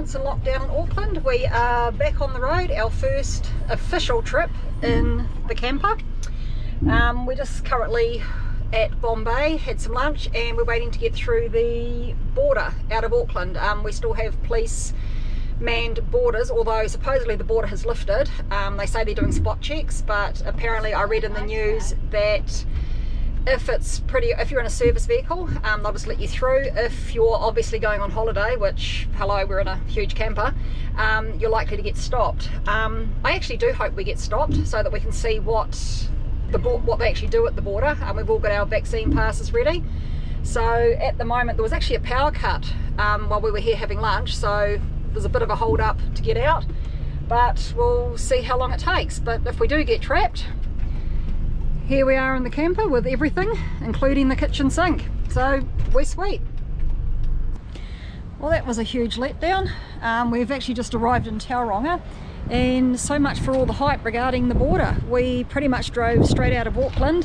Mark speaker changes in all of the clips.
Speaker 1: months in lockdown in Auckland. We are back on the road, our first official trip in the camper. We're just currently at Bombay, had some lunch, and we're waiting to get through the border out of Auckland. We still have police manned borders, although supposedly the border has lifted. They say they're doing spot checks, but apparently I read in the news that if you're in a service vehicle, they'll just let you through. If you're obviously going on holiday, which, hello, we're in a huge camper, you're likely to get stopped. I actually do hope we get stopped so that we can see what they actually do at the border. We've all got our vaccine passes ready. So at the moment there was actually a power cut while we were here having lunch, so there's a bit of a hold up to get out, but we'll see how long it takes. But if we do get trapped, here we are in the camper with everything, including the kitchen sink, so we're sweet. Well, that was a huge letdown. We've actually just arrived in Tauranga, and so much for all the hype regarding the border. We pretty much drove straight out of Auckland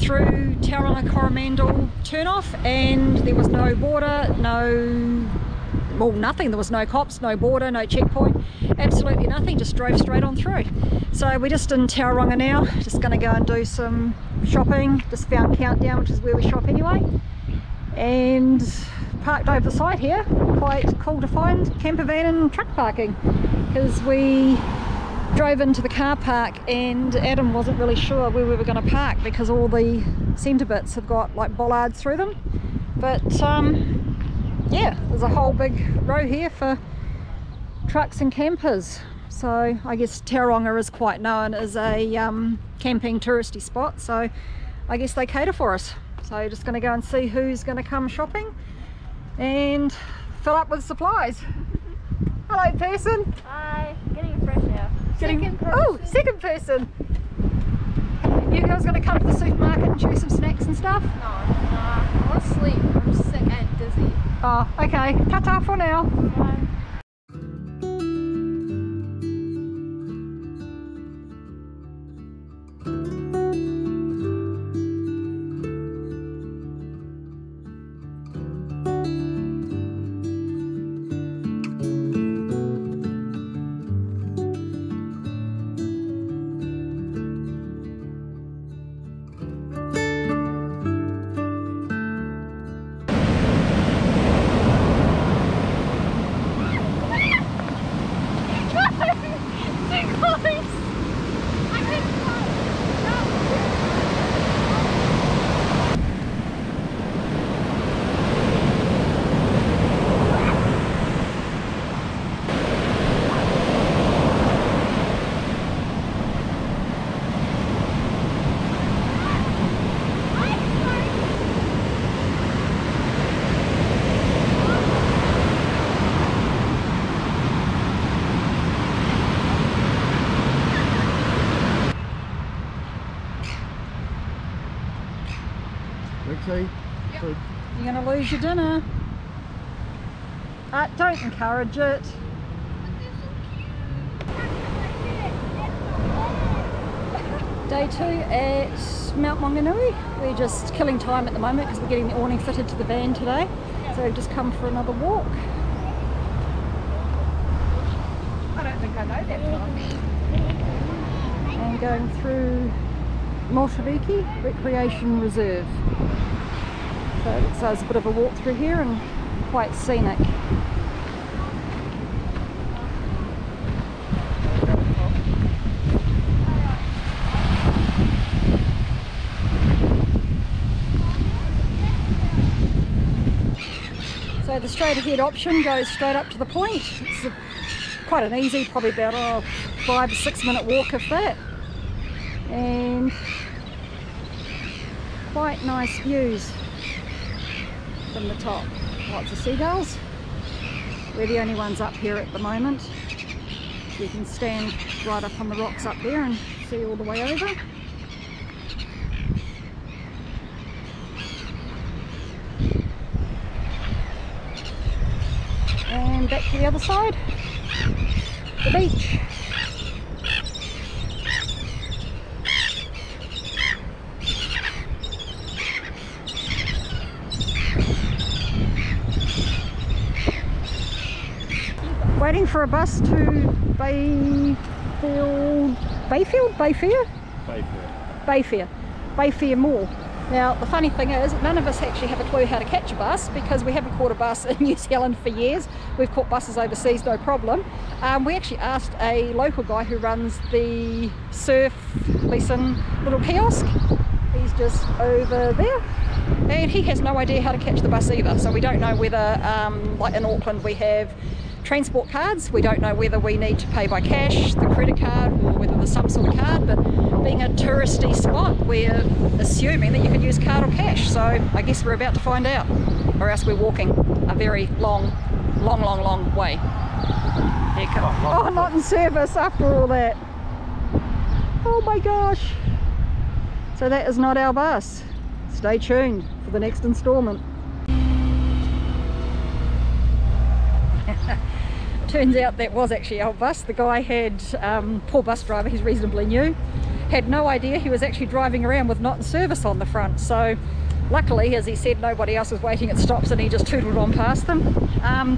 Speaker 1: through Tauranga Coromandel turnoff, and there was no border, nothing. There was no cops, no border, no checkpoint, absolutely nothing, just drove straight on through. So we're just in Tauranga now, just going to go and do some shopping. Just found Countdown, which is where we shop anyway, and parked over the side here. Quite cool to find camper van and truck parking, because we drove into the car park and Adam wasn't really sure where we were going to park because all the centre bits have got like bollards through them. But yeah, there's a whole big row here for trucks and campers. So I guess Tauranga is quite known as a camping touristy spot, so I guess they cater for us. So just going to go and see who's going to come shopping and fill up with supplies. Hello person.
Speaker 2: Hi, getting fresh air.
Speaker 1: Second person. You guys going to come to the supermarket and choose some snacks and stuff?
Speaker 2: No, I want to sleep. I'm sick and dizzy.
Speaker 1: Oh, okay. Ta-ta for now.
Speaker 2: Bye.
Speaker 3: Okay.
Speaker 1: Yep. You're going to lose your dinner. Don't encourage it. Day 2 at Mount Maunganui. We're just killing time at the moment because we're getting the awning fitted to the van today. So we've just come for another walk.
Speaker 2: I don't think I know that one.
Speaker 1: And going through Multiviki Recreation Reserve. So there's a bit of a walk through here and quite scenic. So the straight ahead option goes straight up to the point. It's quite an easy, probably about a 5 to 6 minute walk if that. And quite nice views from the top. Lots of seagulls. We're the only ones up here at the moment. You can stand right up on the rocks up there and see all the way over. And back to the other side, the beach. Waiting for a bus to Bayfair Mall. Now the funny thing is, none of us actually have a clue how to catch a bus because we haven't caught a bus in New Zealand for years. We've caught buses overseas, no problem. We actually asked a local guy who runs the surf leasing little kiosk. He's just over there, and he has no idea how to catch the bus either. So we don't know whether, like in Auckland, we have transport cards. We don't know whether we need to pay by cash, the credit card, or whether there's some sort of card. But being a touristy spot, we're assuming that you can use card or cash. So I guess we're about to find out, or else we're walking a very long way. There you go. Oh, not in service after all that. Oh my gosh. So that is not our bus. Stay tuned for the next instalment. Turns out that was actually our bus. The guy had, poor bus driver, he's reasonably new, had no idea he was actually driving around with not in service on the front. So luckily, as he said, nobody else was waiting at stops and he just tootled on past them.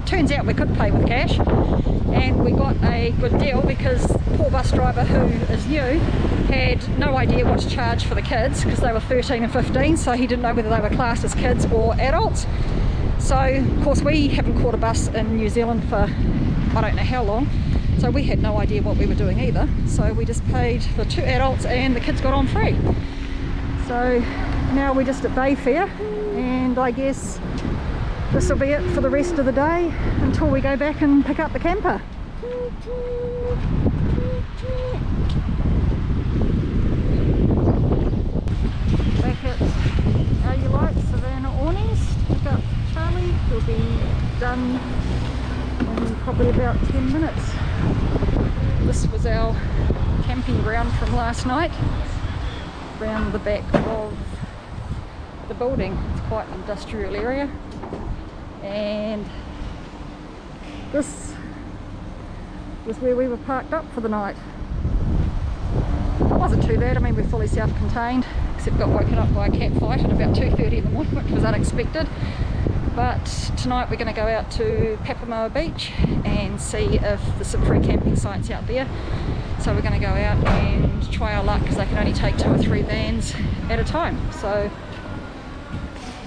Speaker 1: Turns out we could pay with cash, and we got a good deal because poor bus driver, who is new, had no idea what to charge for the kids because they were 13 and 15, so he didn't know whether they were classed as kids or adults. So of course we haven't caught a bus in New Zealand for I don't know how long, so we had no idea what we were doing either. So we just paid for 2 adults and the kids got on free. So now we're just at Bayfair, and I guess this will be it for the rest of the day until we go back and pick up the camper. Back at Are You Like Savannah Awnings to pick up Charlie. He'll be done in probably about 10 minutes. This was our camping ground from last night, around the back of the building. It's quite an industrial area, and this was where we were parked up for the night. It wasn't too bad. I mean, we're fully self-contained, except got woken up by a cat fight at about 2:30 in the morning, which was unexpected. But tonight we're going to go out to Papama Beach and see if there's some free camping sites out there. So we're going to go out and try our luck, because they can only take 2 or 3 vans at a time. So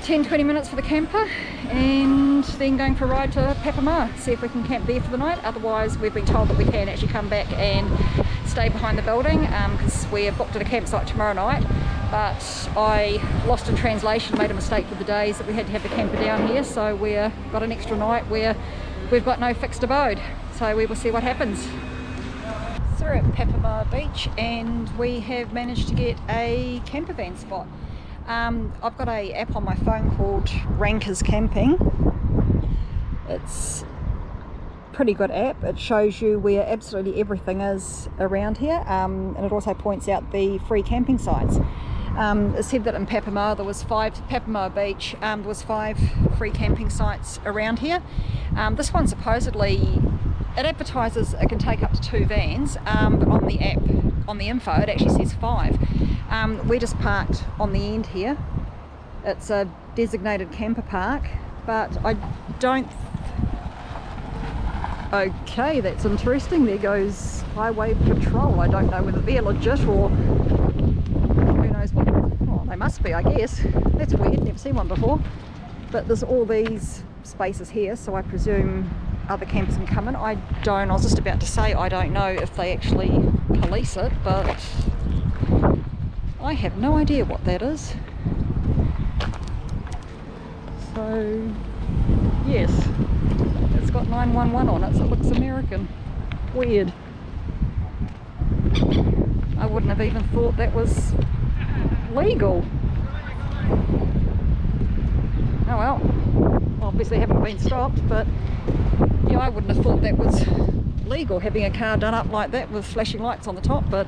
Speaker 1: 10-20 minutes for the camper, and then going for a ride to Papamoa, see if we can camp there for the night. Otherwise, we've been told that we can actually come back and stay behind the building, because we're booked at a campsite tomorrow night. But I lost in translation, made a mistake with the days that we had to have the camper down here, so we've got an extra night where we've got no fixed abode. So we will see what happens. So we're at Papama Beach, and we have managed to get a camper van spot. I've got an app on my phone called Rankers Camping. It's a pretty good app. It shows you where absolutely everything is around here, and it also points out the free camping sites. It said that in Papamoa there was 5, Papama Beach, there was 5 free camping sites around here. This one supposedly, it advertises it can take up to 2 vans, but on the app, on the info, it actually says 5. We just parked on the end here. It's a designated camper park, but I don't... Okay, that's interesting. There goes Highway Patrol. I don't know whether they're legit or who knows what. Well, they must be, I guess. That's weird, never seen one before. But there's all these spaces here, so I presume other campers can come in. I was just about to say I don't know if they actually police it, but I have no idea what that is. So yes, it's got 911 on it, so it looks American. Weird. I wouldn't have even thought that was legal. Oh well, obviously haven't been stopped, but yeah, I wouldn't have thought that was legal, having a car done up like that with flashing lights on the top, but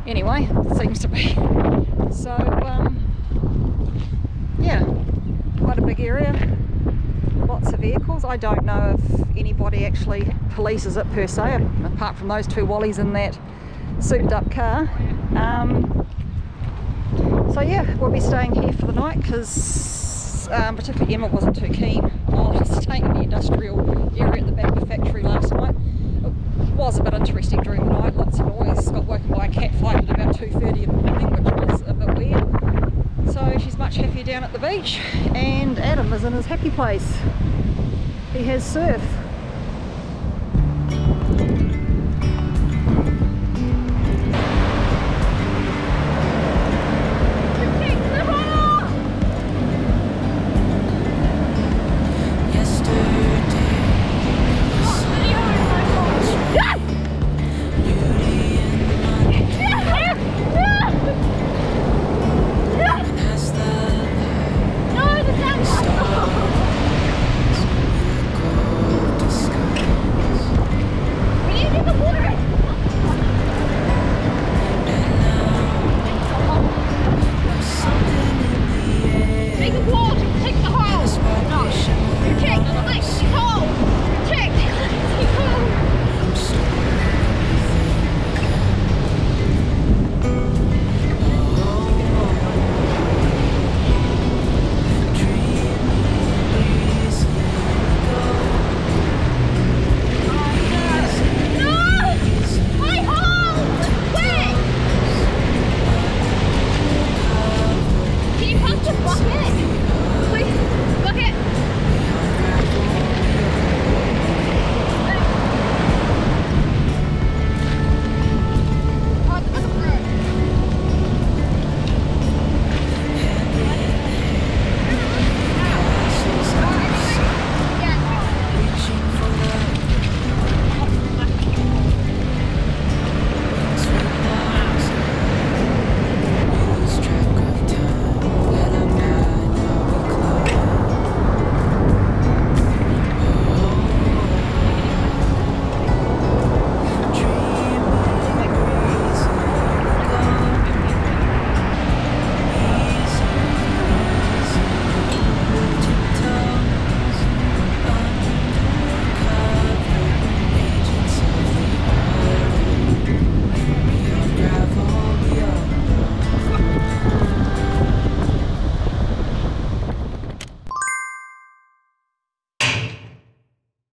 Speaker 1: anyway, it seems to be. So yeah, quite a big area, lots of vehicles. I don't know if anybody actually polices it per se, apart from those 2 wallies in that souped up car. So yeah, we'll be staying here for the night, because particularly Emma wasn't too keen on staying in the industrial area at the back of the factory last night. happy place. He has surf.